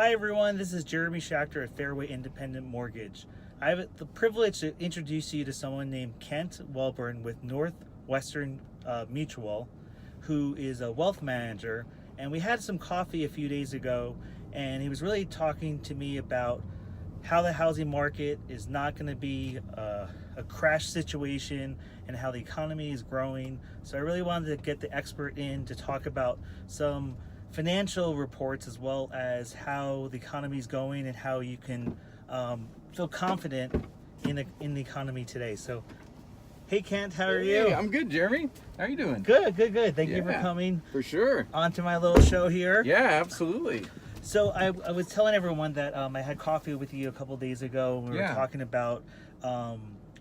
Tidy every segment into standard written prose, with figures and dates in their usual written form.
Hi everyone, this is Jeremy Schachter at Fairway Independent Mortgage. I have the privilege to introduce you to someone named Kent Welborn with Northwestern Mutual, who is a wealth manager. And we had some coffee a few days ago, and he was really talking to me about how the housing market is not going to be a crash situation and how the economy is growing. So I really wanted to get the expert in to talk about some financial reports as well as how the economy is going and how you can feel confident in the economy today. So, hey Kent, how are you? Hey, I'm good, Jeremy. How are you doing? Good. Thank you for coming. For sure. Onto my little show here. Yeah, absolutely. So I was telling everyone that I had coffee with you a couple days ago. We were talking about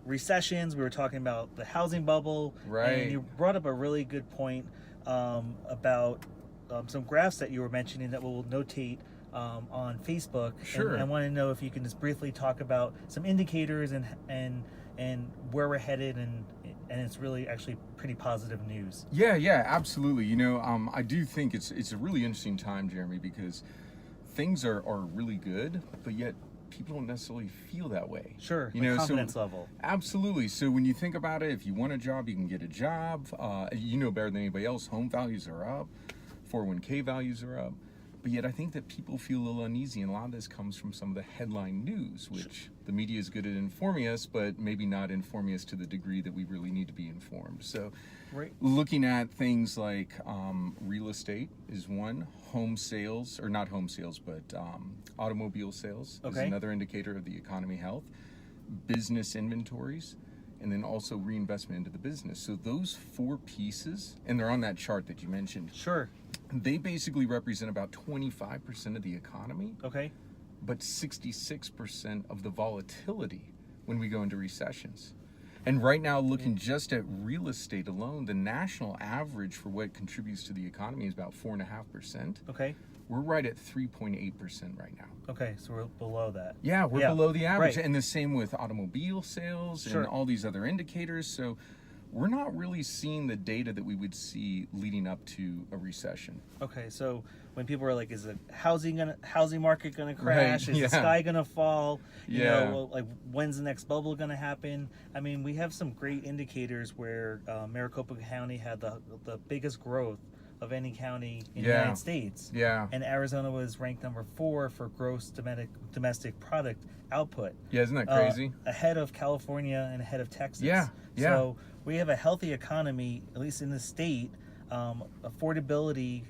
recessions. We were talking about the housing bubble. Right. And you brought up a really good point about some graphs that you were mentioning that we'll notate on Facebook. Sure. And I want to know if you can just briefly talk about some indicators and where we're headed, and it's really actually pretty positive news. Yeah, absolutely. You know, I do think it's a really interesting time, Jeremy, because things are really good, but yet people don't necessarily feel that way. Sure, you know, confidence level. Absolutely. So when you think about it, if you want a job, you can get a job. You know better than anybody else, home values are up, 401k values are up. But yet I think that people feel a little uneasy, and a lot of this comes from some of the headline news, which the media is good at informing us, but maybe not informing us to the degree that we really need to be informed. So looking at things like real estate is one, home sales, or not home sales, but automobile sales is another indicator of the economy health, business inventories, and then also reinvestment into the business. So those four pieces, and they're on that chart that you mentioned. Sure. They basically represent about 25% of the economy. Okay. But 66% of the volatility when we go into recessions. And right now, looking just at real estate alone, the national average for what contributes to the economy is about 4.5%. Okay. We're right at 3.8% right now. Okay, so we're below that. Yeah, we're below the average. Right. And the same with automobile sales and all these other indicators. So we're not really seeing the data that we would see leading up to a recession. Okay, so when people are like, is the housing market gonna crash? Right. Is the sky gonna fall? You know, Yeah. well, like when's the next bubble gonna happen? I mean, we have some great indicators where Maricopa County had the biggest growth of any county in the United States. Yeah. And Arizona was ranked number 4 for gross domestic product output. Yeah, isn't that crazy? Ahead of California and ahead of Texas. Yeah. So we have a healthy economy, at least in the state. Affordability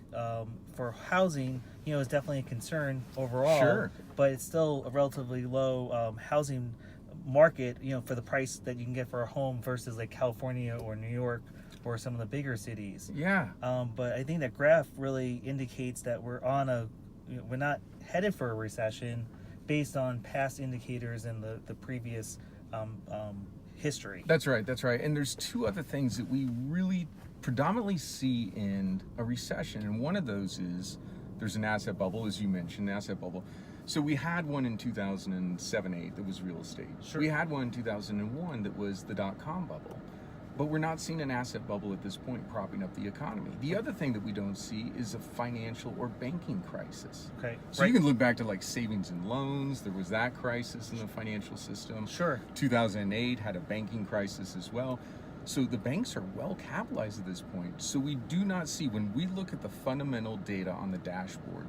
for housing, you know, is definitely a concern overall. Sure. But it's still a relatively low housing market, you know, for the price that you can get for a home versus like California or New York or some of the bigger cities. Yeah. But I think that graph really indicates that we're not headed for a recession based on past indicators and the previous history. That's right. And there's two other things that we really predominantly see in a recession. And one of those is there's an asset bubble, as you mentioned, an asset bubble. So we had one in 2007-8 that was real estate. Sure. We had one in 2001 that was the dot-com bubble. But we're not seeing an asset bubble at this point propping up the economy. The other thing that we don't see is a financial or banking crisis. Okay. So you can look back to like savings and loans. There was that crisis in the financial system. Sure. 2008 had a banking crisis as well. So the banks are well capitalized at this point. So we do not see, when we look at the fundamental data on the dashboard,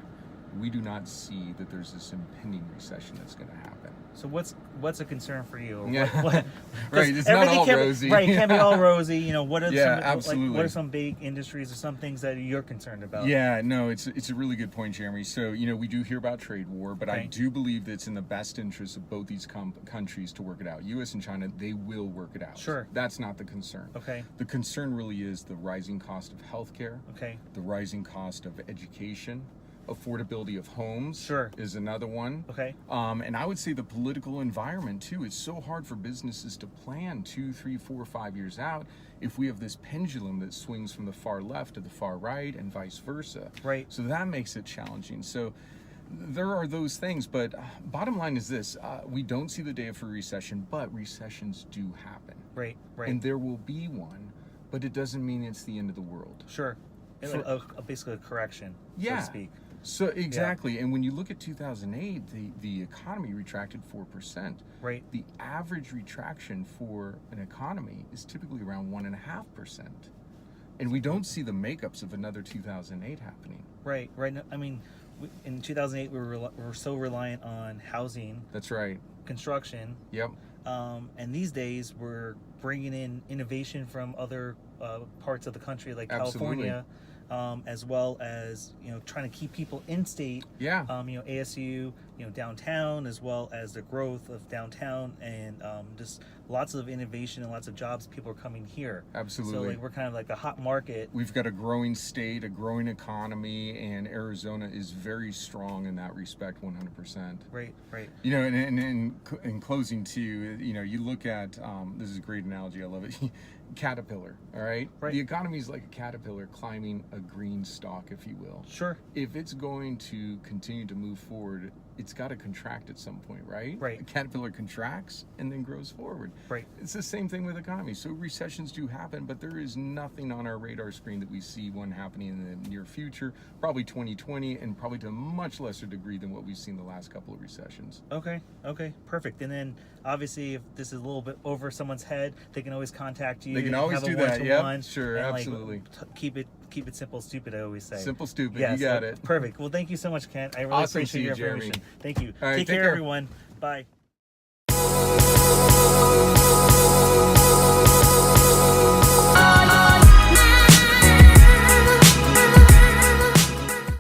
we do not see that there's this impending recession that's going to happen. So what's a concern for you? Yeah. Right, it's not all rosy. Right, it can't be all rosy. You know, what are absolutely. what are some big industries or some things that you're concerned about? Yeah, no, it's a really good point, Jeremy. So, you know, we do hear about trade war, but I do believe that it's in the best interest of both these countries to work it out. U.S. and China, they will work it out. Sure. That's not the concern. Okay. The concern really is the rising cost of healthcare. Okay. The rising cost of education. Affordability of homes is another one. Okay. And I would say the political environment too. It's so hard for businesses to plan 2, 3, 4, 5 years out if we have this pendulum that swings from the far left to the far right and vice versa. Right. So that makes it challenging. So there are those things, but bottom line is this: we don't see the day for recession, but recessions do happen. Right. And there will be one, but it doesn't mean it's the end of the world. Sure. Basically a correction, so to speak. So exactly, and when you look at 2008, the economy retracted 4%. Right. The average retraction for an economy is typically around 1.5%, and we don't see the makeups of another 2008 happening. Right. I mean, in 2008, we were so reliant on housing, That's right. construction. Yep. And these days, we're bringing in innovation from other parts of the country, like Absolutely. California, as well as trying to keep people in state. Yeah. ASU, downtown, as well as the growth of downtown, and just lots of innovation and lots of jobs. People are coming here. Absolutely. So like we're kind of like a hot market. We've got a growing state, a growing economy, and Arizona is very strong in that respect, 100%. Right. And in closing too, you look at, this is a great analogy, I love it, caterpillar, all right? Right. The economy is like a caterpillar climbing a green stalk, if you will. Sure. If it's going to continue to move forward, it's got to contract at some point, right? Right. A caterpillar contracts and then grows forward. Right. It's the same thing with economy. So recessions do happen, but there is nothing on our radar screen that we see one happening in the near future, probably 2020, and probably to a much lesser degree than what we've seen the last couple of recessions. Okay, perfect. And then obviously, if this is a little bit over someone's head, they can always contact you. They can always have a do that. one-to-one, Yep, sure, and, absolutely. Keep it simple, stupid. I always say. Simple, stupid. Yes, You got it. Perfect. Well, thank you so much, Kent. I really Awesome appreciate to your you, information. Jeremy. Thank you. All right, Take take care, care. everyone. Bye.